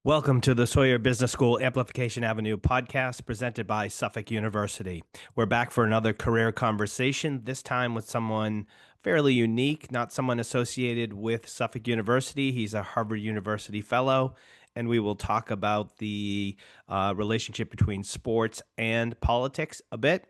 Welcome to the Sawyer Business School Amplification Avenue podcast presented by Suffolk University. We're back for another career conversation, this time with someone fairly unique, not someone associated with Suffolk University. He's a Harvard University Fellow, and we will talk about the relationship between sports and politics a bit.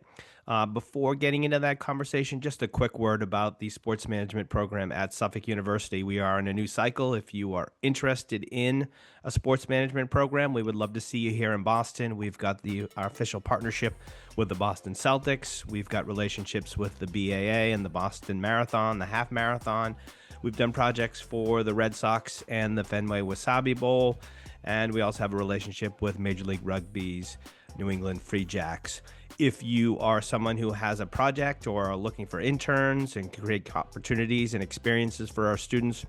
Before getting into that conversation, just a quick word about the sports management program at Suffolk University. We are in a new cycle. If you are interested in a sports management program, we would love to see you here in Boston. We've got our official partnership with the Boston Celtics. We've got relationships with the BAA and the Boston Marathon, the half marathon. We've done projects for the Red Sox and the Fenway Wasabi Bowl. And we also have a relationship with Major League Rugby's New England Free Jacks. If you are someone who has a project or are looking for interns and create opportunities and experiences for our students,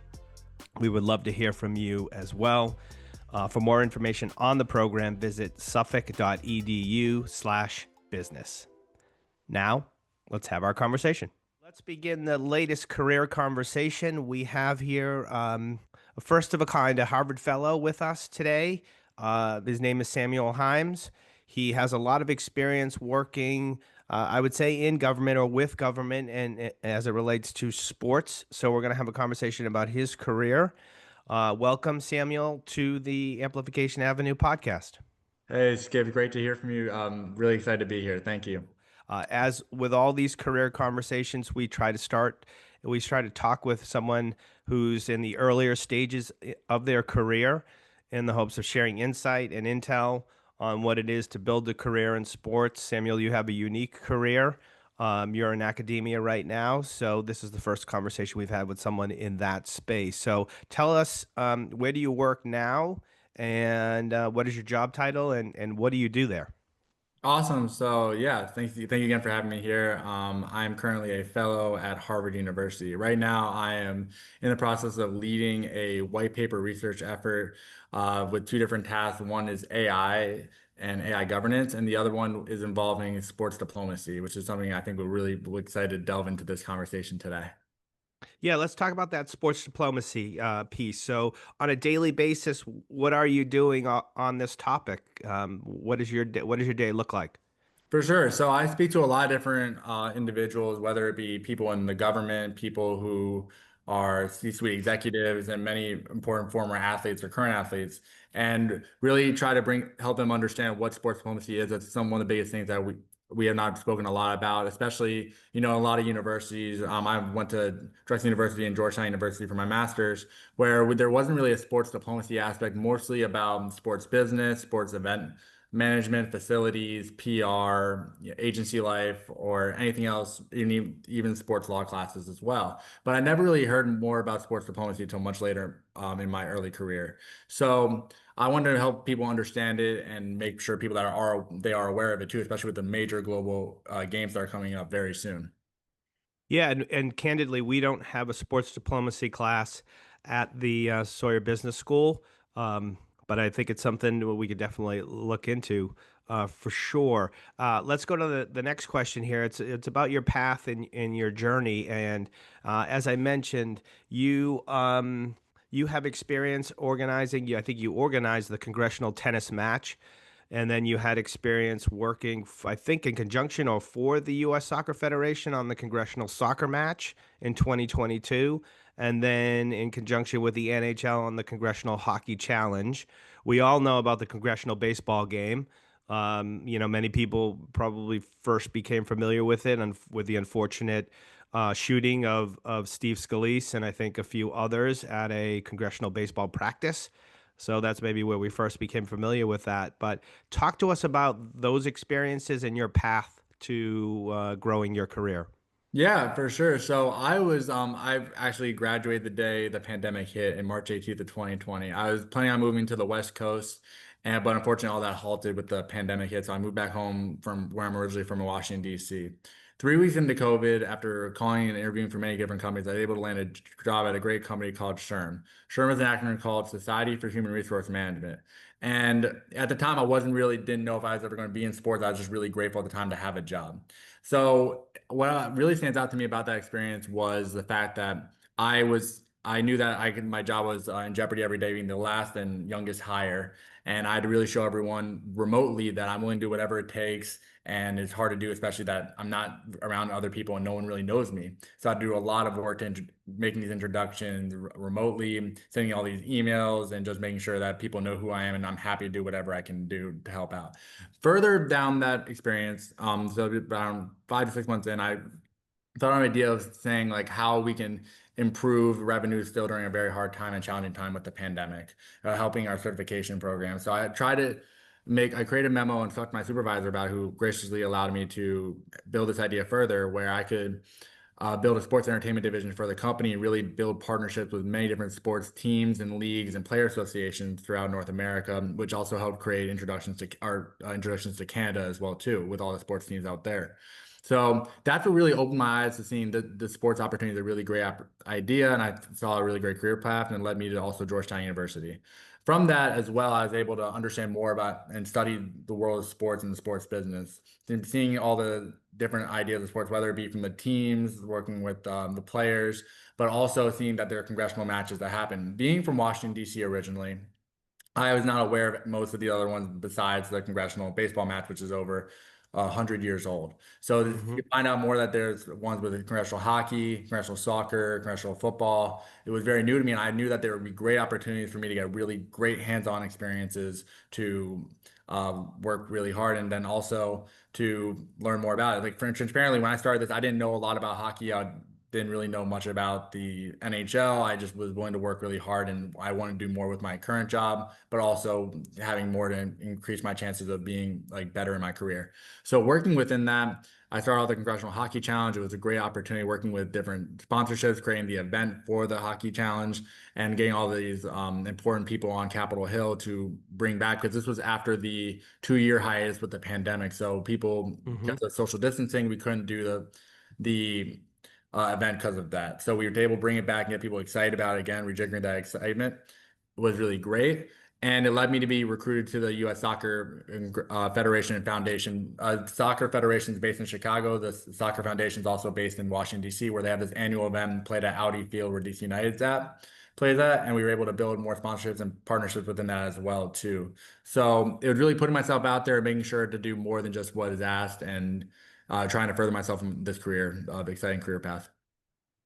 we would love to hear from you as well. For more information on the program, visit suffolk.edu/business. Now, let's have our conversation. Let's begin the latest career conversation. We have here a first of a kind, a Harvard Fellow with us today. His name is Samuel Hymes. He has a lot of experience working, I would say, in government or with government, and as it relates to sports. So we're going to have a conversation about his career. Welcome, Samuel, to the Amplification Avenue podcast. Hey, Skip, great to hear from you. I'm really excited to be here. Thank you. As with all these career conversations, we try to talk with someone who's in the earlier stages of their career in the hopes of sharing insight and intel on what it is to build a career in sports. Samuel, you have a unique career. You're in academia right now, so this is the first conversation we've had with someone in that space. So tell us, where do you work now, and what is your job title, and what do you do there? Awesome. So yeah, thank you again for having me here. I'm currently a fellow at Harvard University. Right now, I am in the process of leading a white paper research effort with two different tasks. One is AI and AI governance, and the other one is involving sports diplomacy, which is something I think we're really excited to delve into this conversation today. Yeah, let's talk about that sports diplomacy piece. So, on a daily basis, what are you doing on this topic? What does your day look like? For sure. So I speak to a lot of different individuals, whether it be people in the government, people who are C-suite executives, and many important former athletes or current athletes, and really try to help them understand what sports diplomacy is. That's one of the biggest things that we have not spoken a lot about, especially, a lot of universities. I went to Drexel University and Georgetown University for my master's, where there wasn't really a sports diplomacy aspect, mostly about sports business, sports event management, facilities, PR, agency life, or anything else, even sports law classes as well. But I never really heard more about sports diplomacy until much later in my early career. So I wanted to help people understand it and make sure people that are aware of it too, especially with the major global games that are coming up very soon. Yeah, and candidly, we don't have a sports diplomacy class at the Sawyer Business School, but I think it's something we could definitely look into for sure. Let's go to the next question here. It's about your path and your journey, and as I mentioned, you have experience organizing. I think you organized the Congressional tennis match. And then you had experience working, I think, in conjunction or for the U.S. Soccer Federation on the Congressional soccer match in 2022. And then in conjunction with the NHL on the Congressional Hockey Challenge. We all know about the Congressional baseball game. Many people probably first became familiar with it and with the unfortunate shooting of Steve Scalise and I think a few others at a Congressional baseball practice. So that's maybe where we first became familiar with that. But talk to us about those experiences and your path to growing your career. Yeah, for sure. So I've actually graduated the day the pandemic hit in March 18th of 2020. I was planning on moving to the West Coast, but unfortunately all that halted with the pandemic hit. So I moved back home from where I'm originally from in Washington, D.C. 3 weeks into COVID, after calling and interviewing for many different companies, I was able to land a job at a great company called SHRM. SHRM is an acronym called Society for Human Resource Management. And at the time, didn't know if I was ever going to be in sports. I was just really grateful at the time to have a job. So what really stands out to me about that experience was the fact that I knew that my job was in jeopardy every day being the last and youngest hire. And I had to really show everyone remotely that I'm willing to do whatever it takes. And it's hard to do, especially that I'm not around other people and no one really knows me. So I had to do a lot of work to making these introductions remotely, sending all these emails, and just making sure that people know who I am and I'm happy to do whatever I can do to help out. Further down that experience, so around 5 to 6 months in, I thought of an idea of saying like how we can improve revenue still during a very hard time and challenging time with the pandemic, helping our certification program. So I created a memo and talked to my supervisor about who graciously allowed me to build this idea further where I could build a sports entertainment division for the company and really build partnerships with many different sports teams and leagues and player associations throughout North America, which also helped create introductions to Canada as well too, with all the sports teams out there. So that's what really opened my eyes to seeing the sports opportunity is a really great idea, and I saw a really great career path, and it led me to also Georgetown University. From that as well, I was able to understand more about and study the world of sports and the sports business, and seeing all the different ideas of sports, whether it be from the teams, working with the players, but also seeing that there are congressional matches that happen. Being from Washington, D.C. originally, I was not aware of most of the other ones besides the congressional baseball match, which is over 100 years old. So Hmm. you find out more that there's ones with congressional hockey, congressional soccer, congressional football. It was very new to me, and I knew that there would be great opportunities for me to get really great hands-on experiences to work really hard, and then also to learn more about it. Like for transparently, when I started this, I didn't know a lot about hockey. I didn't really know much about the NHL. I just was willing to work really hard and I want to do more with my current job, but also having more to increase my chances of being like better in my career. So working within that, I started out the Congressional Hockey Challenge. It was a great opportunity working with different sponsorships, creating the event for the Hockey Challenge and getting all these important people on Capitol Hill to bring back because this was after the 2 year hiatus with the pandemic. So people, Hmm. because of social distancing, we couldn't do the event because of that. So we were able to bring it back and get people excited about it again, rejiggering that excitement was really great. And it led me to be recruited to the U.S. Soccer Federation and Foundation. Soccer Federation is based in Chicago. The Soccer Foundation is also based in Washington, D.C., where they have this annual event played at Audi Field where DC United's at. Plays at, and we were able to build more sponsorships and partnerships within that as well too. So it was really putting myself out there, making sure to do more than just what is asked, and trying to further myself in this career, exciting career path.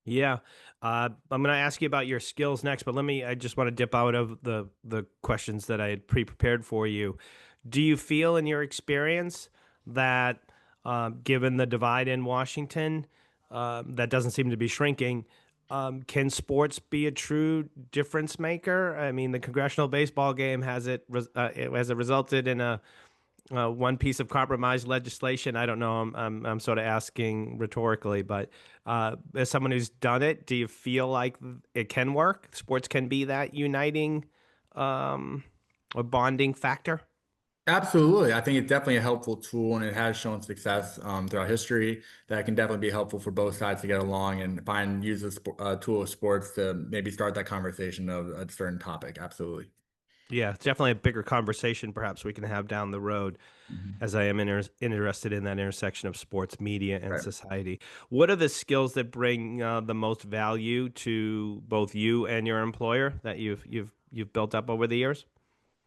Yeah. I'm going to ask you about your skills next, but I just want to dip out of the questions that I had pre-prepared for you. Do you feel in your experience that, given the divide in Washington, that doesn't seem to be shrinking, can sports be a true difference maker? I mean, the congressional baseball game has it resulted in a one piece of compromise legislation. I don't know. I'm sort of asking rhetorically, but as someone who's done it, do you feel like it can work? Sports can be that uniting um, or bonding factor? Absolutely. I think it's definitely a helpful tool and it has shown success throughout history that can definitely be helpful for both sides to get along and use this tool of sports to maybe start that conversation of a certain topic. Absolutely. Yeah, it's definitely a bigger conversation perhaps we can have down the road, Mhm. as I am interested in that intersection of sports, media, and Right. society. What are the skills that bring the most value to both you and your employer that you've built up over the years?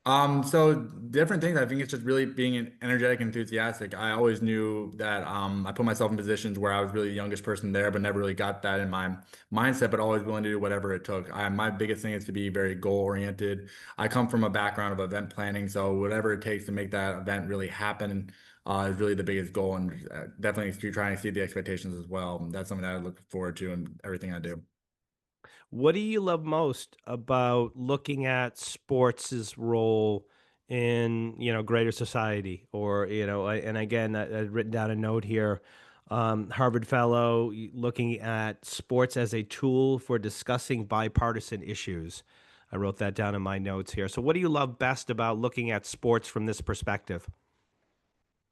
So different things. I think it's just really being an energetic, enthusiastic. I always knew that I put myself in positions where I was really the youngest person there, but never really got that in my mindset, but always willing to do whatever it took. My biggest thing is to be very goal oriented. I come from a background of event planning, so whatever it takes to make that event really happen is really the biggest goal, and definitely trying to exceed the expectations as well. That's something that I look forward to in everything I do. What do you love most about looking at sports's role in, greater society? Or, and again, I've written down a note here, Harvard Fellow, looking at sports as a tool for discussing bipartisan issues. I wrote that down in my notes here. So, what do you love best about looking at sports from this perspective?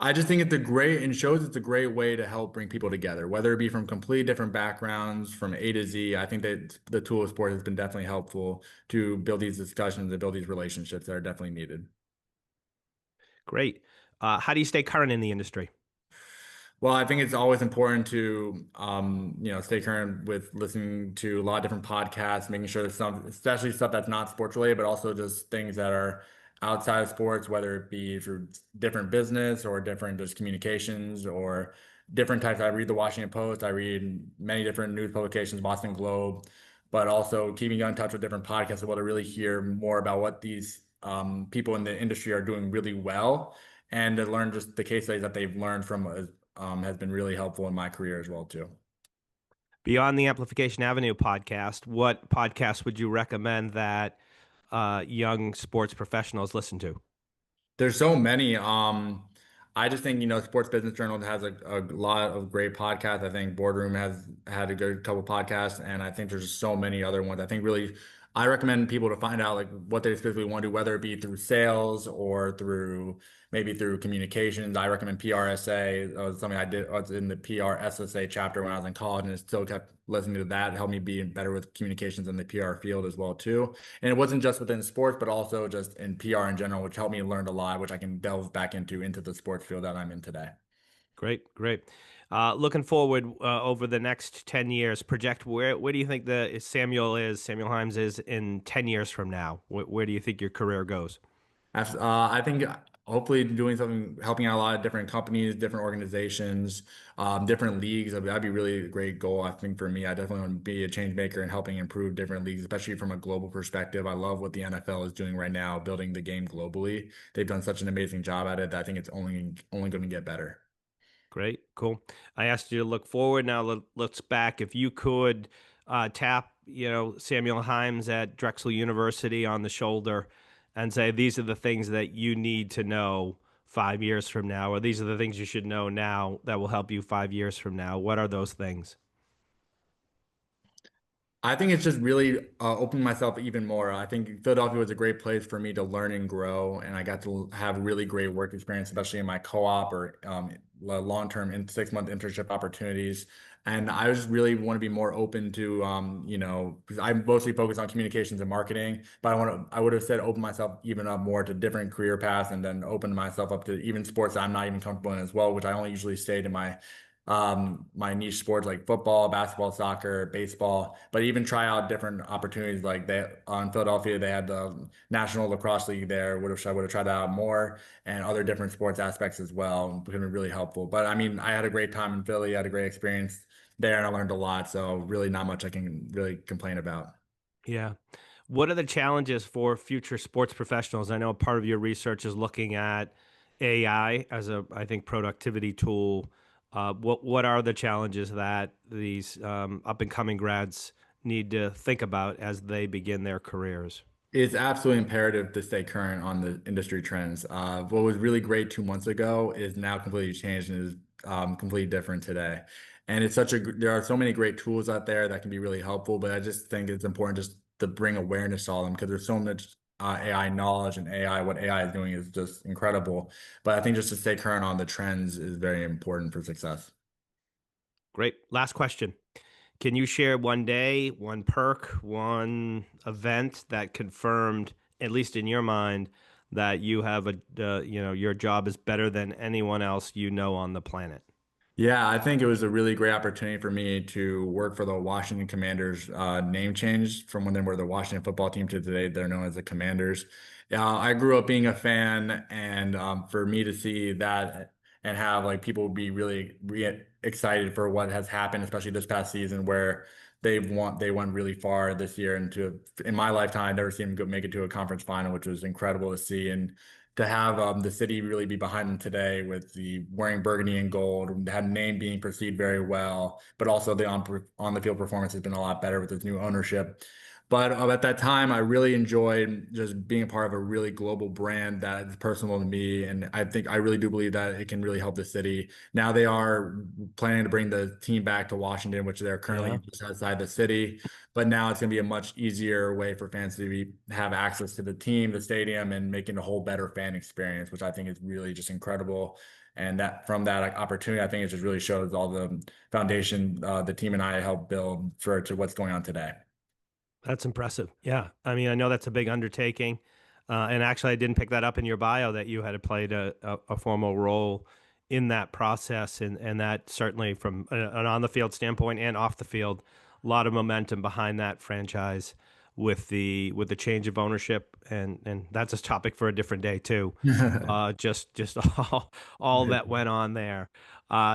I just think and shows it's a great way to help bring people together, whether it be from completely different backgrounds, from A to Z. I think that the tool of sport has been definitely helpful to build these discussions and build these relationships that are definitely needed. Great. How do you stay current in the industry? Well, I think it's always important to, stay current with listening to a lot of different podcasts, making sure there's some, especially stuff that's not sports related, but also just things that are outside of sports, whether it be through different business or different just communications or different types. I read the Washington Post, I read many different news publications, Boston Globe, but also keeping in touch with different podcasts, able to really hear more about what these people in the industry are doing really well and to learn just the case studies that they've learned from has been really helpful in my career as well too. Beyond the Amplification Avenue podcast, what podcast would you recommend that young sports professionals listen to? There's so many. I just think, Sports Business Journal has a lot of great podcasts. I think Boardroom has had a good couple podcasts, and I think there's just so many other ones. I think really, I recommend people to find out like what they specifically want to do, whether it be through sales or through maybe through communications. I recommend PRSA. That was something I did. I was in the PRSSA chapter when I was in college, and it still kept listening to that. It helped me be better with communications in the PR field as well too. And it wasn't just within sports, but also just in PR in general, which helped me learn a lot, which I can delve back into the sports field that I'm in today. Great, great. Looking forward over the next 10 years, project where do you think the Samuel Hymes is in 10 years from now? Where do you think your career goes? I think hopefully doing something, helping out a lot of different companies, different organizations, different leagues. That'd be really a great goal. I think for me, I definitely want to be a change maker and helping improve different leagues, especially from a global perspective. I love what the NFL is doing right now, building the game globally. They've done such an amazing job at it that I think it's only going to get better. Great, cool. I asked you to look forward. Now let's back. If you could tap, Samuel Hymes at Drexel University on the shoulder and say, these are the things that you need to know 5 years from now, or these are the things you should know now that will help you 5 years from now. What are those things? I think it's just really opened myself even more. I think Philadelphia was a great place for me to learn and grow, and I got to have really great work experience, especially in my co-op or long-term in 6-month internship opportunities. And I just really want to be more open to, because I mostly focus on communications and marketing, but I would have said open myself even up more to different career paths, and then open myself up to even sports that I'm not even comfortable in as well, which I only usually stayed in my niche sports like football, basketball, soccer, baseball, but even try out different opportunities like they on Philadelphia, they had the National Lacrosse League there. I would have tried that out more and other different sports aspects as well. It been really helpful. But I mean, I had a great time in Philly, I had a great experience there and I learned a lot. So really not much I can really complain about. Yeah. What are the challenges for future sports professionals? I know part of your research is looking at AI as I think, productivity tool. What are the challenges that these up and coming grads need to think about as they begin their careers? It's absolutely imperative to stay current on the industry trends. What was really great 2 months ago is now completely changed and is completely different today. And there are so many great tools out there that can be really helpful, but I just think it's important just to bring awareness to all of them because there's so much AI knowledge and what AI is doing is just incredible. But I think just to stay current on the trends is very important for success. Great. Last question. Can you share one day, one perk, one event that confirmed, at least in your mind, that you have your job is better than anyone else on the planet? Yeah, I think it was a really great opportunity for me to work for the Washington Commanders. Name change from when they were the Washington football team to today, they're known as the Commanders. I grew up being a fan, and for me to see that and have like people be really excited for what has happened, especially this past season where they went really far this year. And in my lifetime, I've never seen them make it to a conference final, which was incredible to see. And to have the city really be behind them today with the wearing burgundy and gold, had name being perceived very well, but also the on the field performance has been a lot better with this new ownership. But at that time, I really enjoyed just being a part of a really global brand that is personal to me, and I really do believe that it can really help the city. Now they are planning to bring the team back to Washington, which they're currently Yeah. just outside the city. But now it's going to be a much easier way for fans to have access to the team, the stadium, and making a whole better fan experience, which I think is really just incredible. And that from that opportunity, I think it just really shows all the foundation the team and I helped build to what's going on today. That's impressive. Yeah. I mean, I know that's a big undertaking. And actually, I didn't pick that up in your bio that you had played a formal role in that process, and that certainly from an on the field standpoint and off the field, a lot of momentum behind that franchise with the change of ownership, and that's a topic for a different day too. Just all that went on there.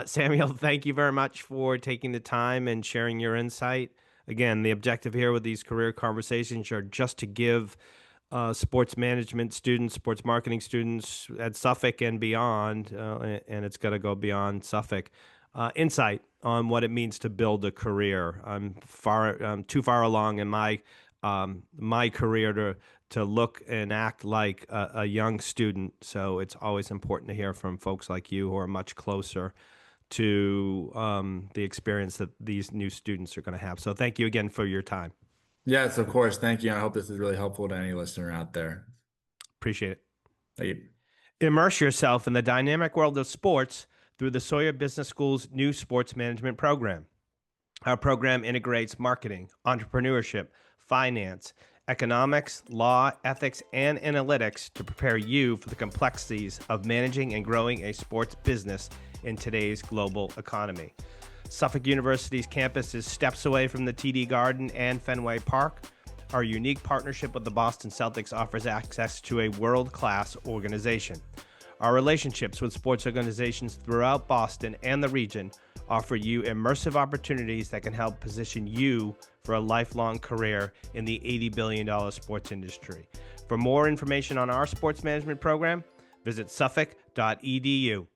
Samuel, thank you very much for taking the time and sharing your insight. Again, the objective here with these career conversations are just to give sports management students, sports marketing students at Suffolk and beyond, and it's got to go beyond Suffolk, insight on what it means to build a career. I'm too far along in my career to look and act like a young student. So it's always important to hear from folks like you who are much closer to the experience that these new students are going to have. So thank you again for your time. Yes, of course. Thank you. I hope this is really helpful to any listener out there. Appreciate it. Thank you. Immerse yourself in the dynamic world of sports through the Sawyer Business School's new sports management program. Our program integrates marketing, entrepreneurship, finance, economics, law, ethics, and analytics to prepare you for the complexities of managing and growing a sports business in today's global economy. Suffolk University's campus is steps away from the TD Garden and Fenway Park. Our unique partnership with the Boston Celtics offers access to a world-class organization. Our relationships with sports organizations throughout Boston and the region offer you immersive opportunities that can help position you for a lifelong career in the $80 billion sports industry. For more information on our sports management program, visit suffolk.edu.